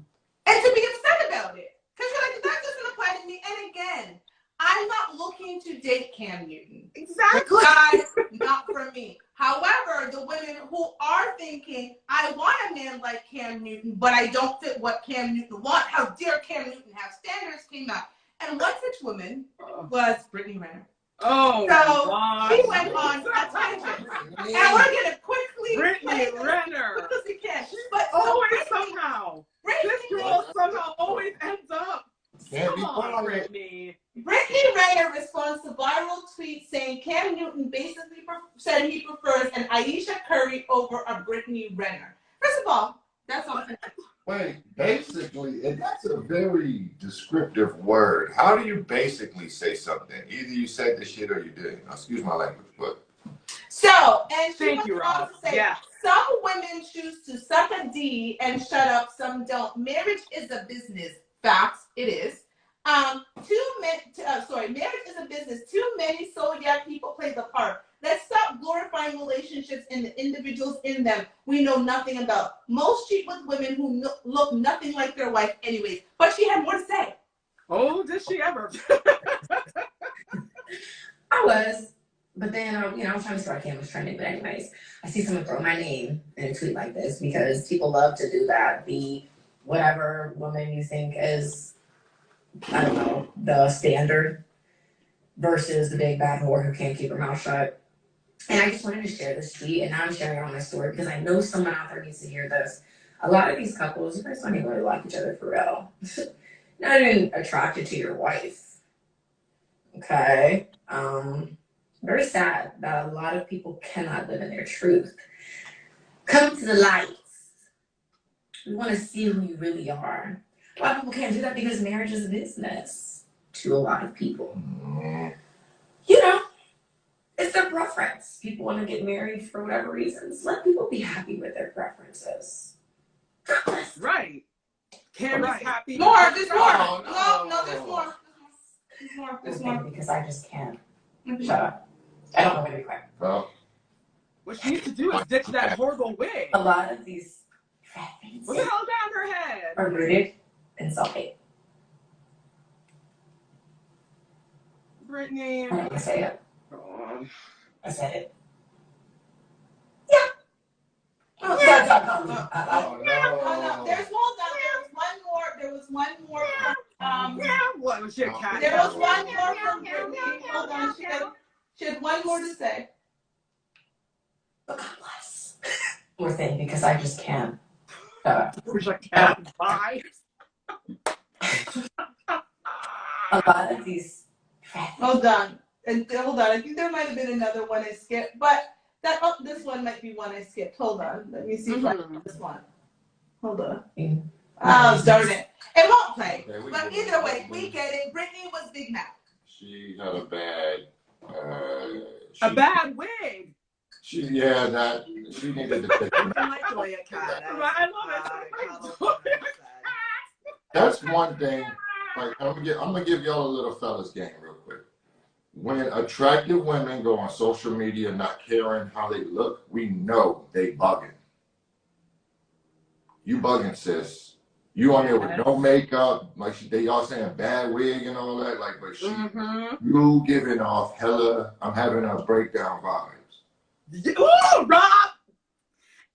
And to be upset about it. Because you're like, that doesn't apply to me. And again, I'm not looking to date Cam Newton. Exactly. Guys, not for me. However, the women who are thinking, I want a man like Cam Newton, but I don't fit what Cam Newton wants. How dare Cam Newton have standards, came out. And one such woman was Brittany Renner. Oh, so she went on a tangent. And we're going to quickly Brittany Renner. because we can. But always somehow. Brittany, This girl somehow always ends up. Can't be Come on, quiet. Brittany. Brittany Renner responds to viral tweet saying Cam Newton basically said he prefers an Aisha Curry over a Brittany Renner. First of all, that's all. Wait, basically, and that's a very descriptive word. How do you basically say something? Either you said the shit or you didn't. Excuse my language, but. So, and she Thank went you, on Rob. to say, Yeah. some women choose to suck a D and shut up, some don't. Marriage is a business. Facts, it is. Marriage is a business. Too many so-yeah people play the part. Let's stop glorifying relationships and the individuals in them we know nothing about. Most cheat with women who look nothing like their wife anyways. But she had more to say. Oh, did she ever? I was. But then, I was trying to see why Cam was trending. But anyways, I see someone throw my name in a tweet like this because people love to do that. Be whatever woman you think is, I don't know, the standard versus the big bad whore who can't keep her mouth shut. And I just wanted to share this tweet, and now I'm sharing it on my story because I know someone out there needs to hear this. A lot of these couples, you guys don't even really like each other for real. Not even attracted to your wife. Okay? Very sad that a lot of people cannot live in their truth. Come to the lights. We want to see who you really are. A lot of people can't do that because marriage is a business to a lot of people. You know, it's their preference. People want to get married for whatever reasons. Let people be happy with their preferences. Right. Cam is happy. More, there's more. No, No, there's more. There's more. Because I just can't. Shut up. I don't know when to be quiet. Well, What she needs to do is ditch that horrible wig. A lot of these preferences What the hell down her head? are rooted in self-hate. Brittany. I'm not gonna say it. Oh. I said it. Oh, no. There's There was one more. What was your cat? There was one more from Brittany. Hold on, she had one more to say. But God bless. More thing because I just can't. Was your cat by? A lot of these. Hold on. I think there might have been another one I skipped, but this one might be one I skipped. Hold on. Let me see if I can this one. Hold on. Oh, darn it. It won't play. Okay, But either way, we get it. Brittany was Big Mac. She had a bad. A bad wig. She needed to take it. My Joya cat. I love it. That's one thing. Like I'm gonna give y'all a little fellas game real quick. when attractive women go on social media not caring how they look, we know they bugging. You bugging, sis. You on there with no makeup, like they all saying bad wig and all that, like, but you giving off hella, I'm having a breakdown vibes. Ooh, Rob!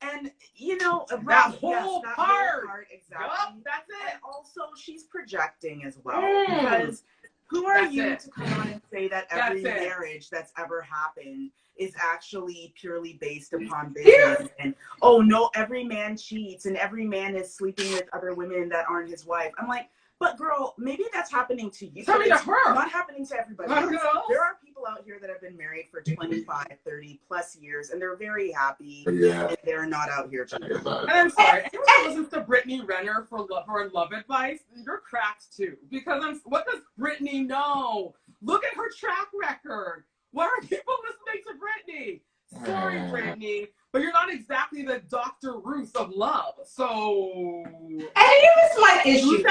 And you know, that whole part, exactly. Yup, that's it. And also, she's projecting as well because who are you to come on and say that every marriage that's ever happened is actually purely based upon business? And oh no, every man cheats and every man is sleeping with other women that aren't his wife. I'm like, but girl, maybe that's happening to you. It's happening to her. Not happening to everybody else. There are people out here that have been married for 25, 30 plus years and they're very happy. Yeah. And they're not out here cheating. And I'm sorry, anyone who listens to Brittany Renner for love advice, you're cracked too. Because what does Brittany know? Look at her track record. Why are people listening to Brittany? Sorry, Brittany, but you're not exactly the Dr. Ruth of love. So, and here is my issue.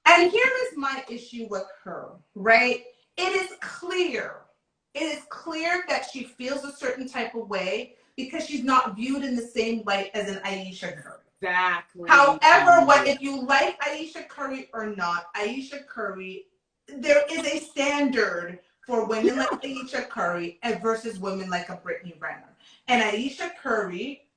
And here is my issue with her, right? It is clear that she feels a certain type of way because she's not viewed in the same light as an Ayesha Curry. Exactly. However, if you like Ayesha Curry or not, Ayesha Curry, there is a standard for women like Ayesha Curry versus women like a Brittany Renner. And Ayesha Curry,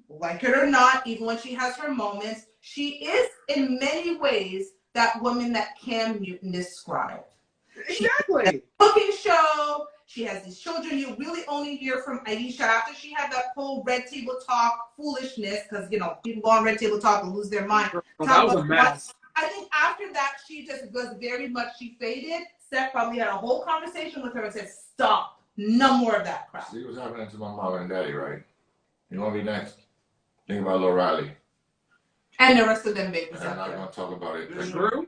like it or not, even when she has her moments, she is in many ways that woman that Cam Newton described. Exactly. Cooking show. She has these children. You really only hear from Ayesha after she had that whole Red Table Talk foolishness, because people go on Red Table Talk and lose their mind. That was a mess. I think after that, she just was very much, she faded. Steph probably had a whole conversation with her and said, stop. No more of that crap. See what's happening to my mom and daddy, right? You know what be next? Think about Lil Riley. And the rest of them babies. I'm not going to talk about it. True.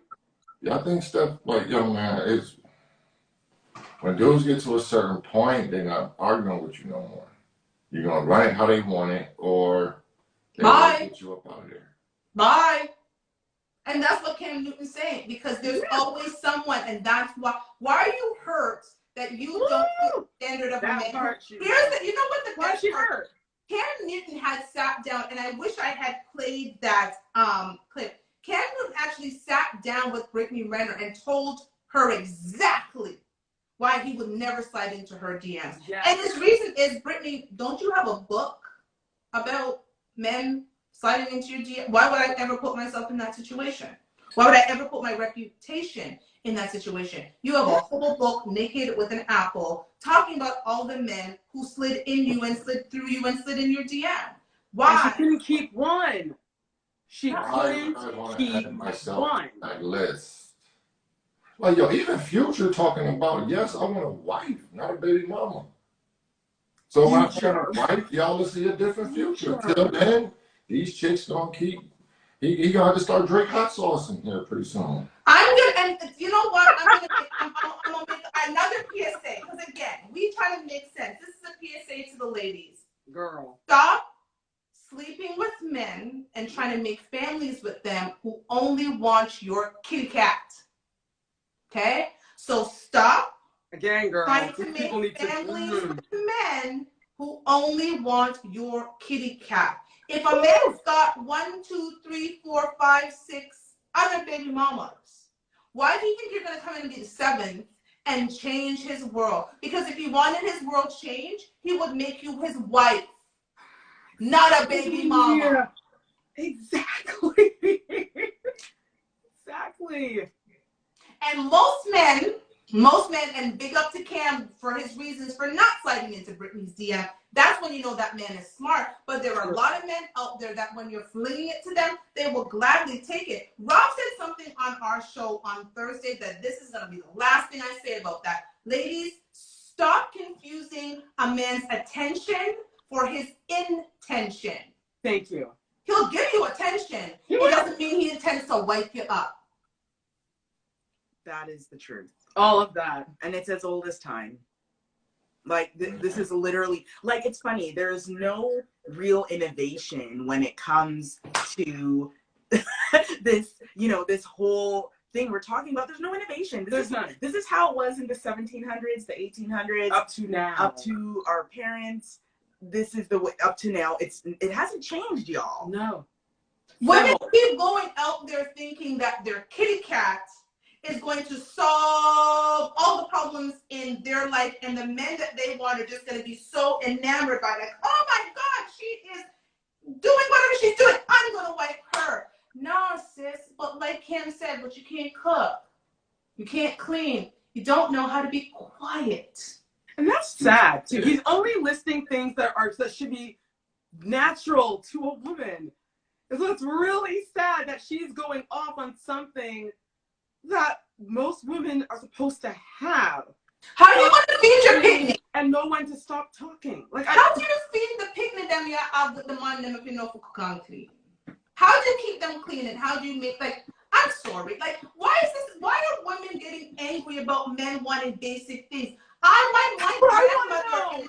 Yeah, I think Steph, like, young man, is when dudes get to a certain point, they're not arguing with you no more. You're going to run it how they want it, or they're going to get you up out of there. Bye. And that's what Cam Newton's saying, because there's always someone, and that's why are you hurt that you don't put the standard of a man? You know what the best part? Cam Newton had sat down, and I wish I had played that clip. Cam Newton actually sat down with Brittany Renner and told her exactly why he would never slide into her DMs. Yes. And his reason is, Brittany, don't you have a book about men sliding into your DM? Why would I ever put myself in that situation? Why would I ever put my reputation in that situation? You have a whole book, Naked with an Apple, talking about all the men who slid in you and slid through you and slid in your DM. Why? And she couldn't keep one. She couldn't keep one. That list. Like, yo, even Future talking about, yes, I want a wife, not a baby mama. So when I get a wife, y'all will see a different future. Till then, these chicks gonna keep. He gonna have to start drinking hot sauce in here pretty soon. And you know what? I'm gonna make another PSA, because again, we try to make sense. This is a PSA to the ladies. Girl, stop sleeping with men and trying to make families with them who only want your kitty cat. Okay, so stop. Again, girl, trying to make families with men who only want your kitty cat. If a man's got 1, 2, 3, 4, 5, 6 other baby mamas, why do you think you're going to come in and be the 7th and change his world? Because if he wanted his world changed, he would make you his wife, not a baby mama. Yeah, exactly. Exactly. And most men, and big up to Cam for his reasons for not sliding into Brittany's DM. That's when you know that man is smart. But there are a lot of men out there that when you're flinging it to them, they will gladly take it. Rob said something on our show on Thursday that this is going to be the last thing I say about that. Ladies, stop confusing a man's attention for his intention. Thank you. He'll give you attention. It doesn't mean he intends to wipe you up. That is the truth. All of that. And it's as old as time. Like, this is literally, like, it's funny. There's no real innovation when it comes to this, this whole thing we're talking about. There's no innovation. There's none. This is how it was in the 1700s, the 1800s, Up to now. up to our parents. This is the way up to now. It hasn't changed, y'all. No. Women keep going out there thinking that their kitty cat is going to solve all the problems in their life, and the men that they want are just going to be so enamored by, like, oh my God, she is doing whatever she's doing. I'm going to wipe her. No, sis, but like Kim said, but you can't cook. You can't clean. You don't know how to be quiet. And that's sad too. He's only listing things that should be natural to a woman. And so it's really sad that she's going off on something that most women are supposed to have. How do you want to feed your picnic? And know when to stop talking. Like, how do you feed the picnic them you have with the man them if you know for cook clean? How do you keep them clean, and how do you make, like, I'm sorry, like, why are women getting angry about men wanting basic things? My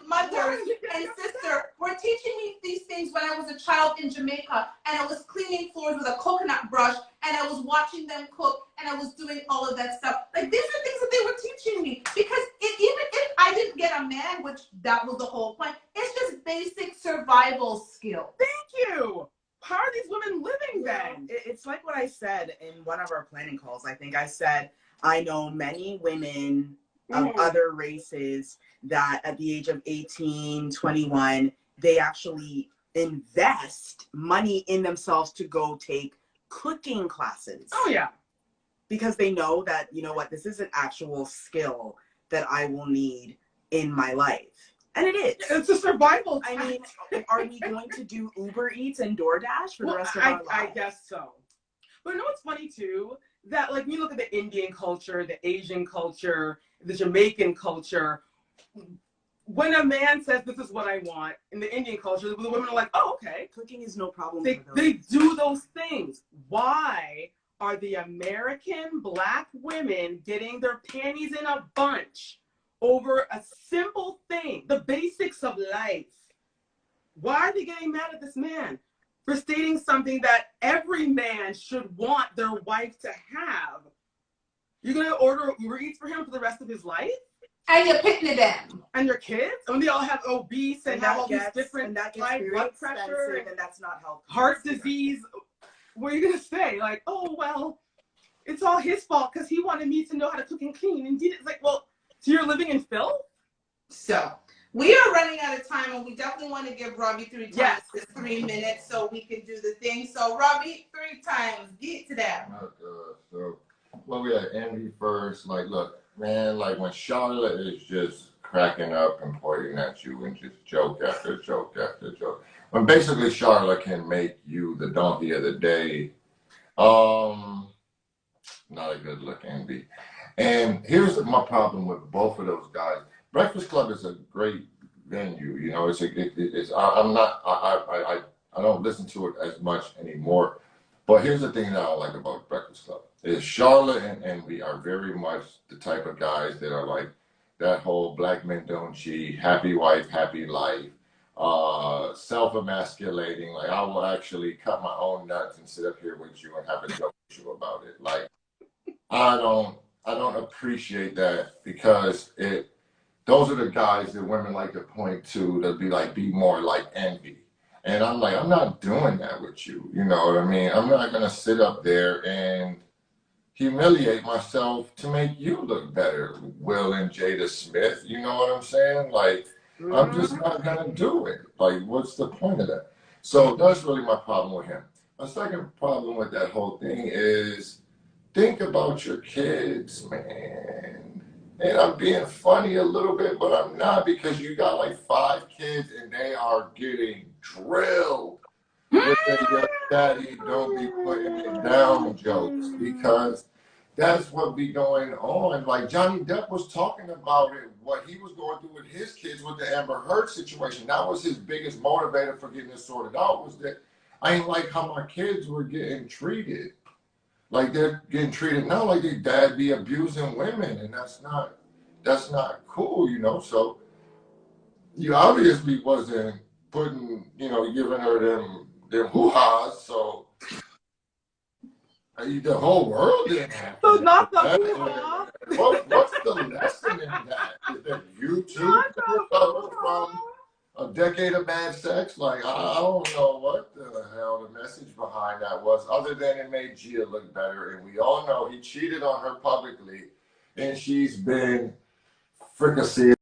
mother and sister were teaching me these things when I was a child in Jamaica, and I was cleaning floors with a coconut brush, and I was watching them cook, and I was doing all of that stuff. Like, these are things that they were teaching me, because even if I didn't get a man, which that was the whole point, it's just basic survival skill. Thank you. How are these women living then? It's like what I said in one of our planning calls. I think I said, I know many women of other races that at the age of 18, 21, they actually invest money in themselves to go take cooking classes. Oh, yeah. Because they know that, you know what, this is an actual skill that I will need in my life. And it is. It's a survival. I mean, are we going to do Uber Eats and DoorDash for the rest of our lives? I guess so. But you know what's funny too? That, like, when you look at the Indian culture, the Asian culture, the Jamaican culture, when a man says, this is what I want, in the Indian culture, the women are like, oh, okay. Cooking is no problem. They do those things. Why are the American Black women getting their panties in a bunch over a simple thing, the basics of life? Why are they getting mad at this man for stating something that every man should want their wife to have? You're going to order Uber Eats for him for the rest of his life? And you're picking them. And your kids? And they all have obese and have all these different high blood pressure. And that's not healthy. Heart disease. What are you going to say? Like, oh, well, it's all his fault because he wanted me to know how to cook and clean. And it's like, well, so you're living in filth? So we are running out of time, and we definitely want to give Robbie 3 times this 3 minutes so we can do the thing. So Robbie, 3 times, get to that. So, well, we had Envy first. Like, look, man, like when Charlotte is just cracking up and pointing at you and just joke after joke after joke. When basically Charlotte can make you the donkey of the day. Not a good look, Envy. And here's my problem with both of those guys. Breakfast Club is a great venue. You know, I don't listen to it as much anymore. But here's the thing that I don't like about Breakfast Club is Charlotte and Envy are very much the type of guys that are like that whole black men don't cheat, happy wife, happy life, self-emasculating. Like, I will actually cut my own nuts and sit up here with you and have a joke with you about it. Like, I don't appreciate that because those are the guys that women like to point to to be more like Envy. And I'm like, I'm not doing that with you. You know what I mean? I'm not going to sit up there and humiliate myself to make you look better, Will and Jada Smith. You know what I'm saying? Like, I'm just not going to do it. Like, what's the point of that? So that's really my problem with him. My second problem with that whole thing is think about your kids, man. And I'm being funny a little bit, but I'm not, because you got like 5 kids and they are getting drilled with the daddy don't be putting it down jokes, because that's what be going on. Like Johnny Depp was talking about it, what he was going through with his kids with the Amber Heard situation. That was his biggest motivator for getting this sorted out, was that I ain't like how my kids were getting treated. Like they're getting treated now like their dad be abusing women, and that's not cool, you know. So you obviously wasn't giving her them hoo-has. So The whole world didn't have So to not the know hoo-ha. What's the lesson in that? Is that you too recover from a decade of bad sex? Like, I don't know what the hell the message behind that was, other than it made Gia look better. And we all know he cheated on her publicly, and she's been fricasseed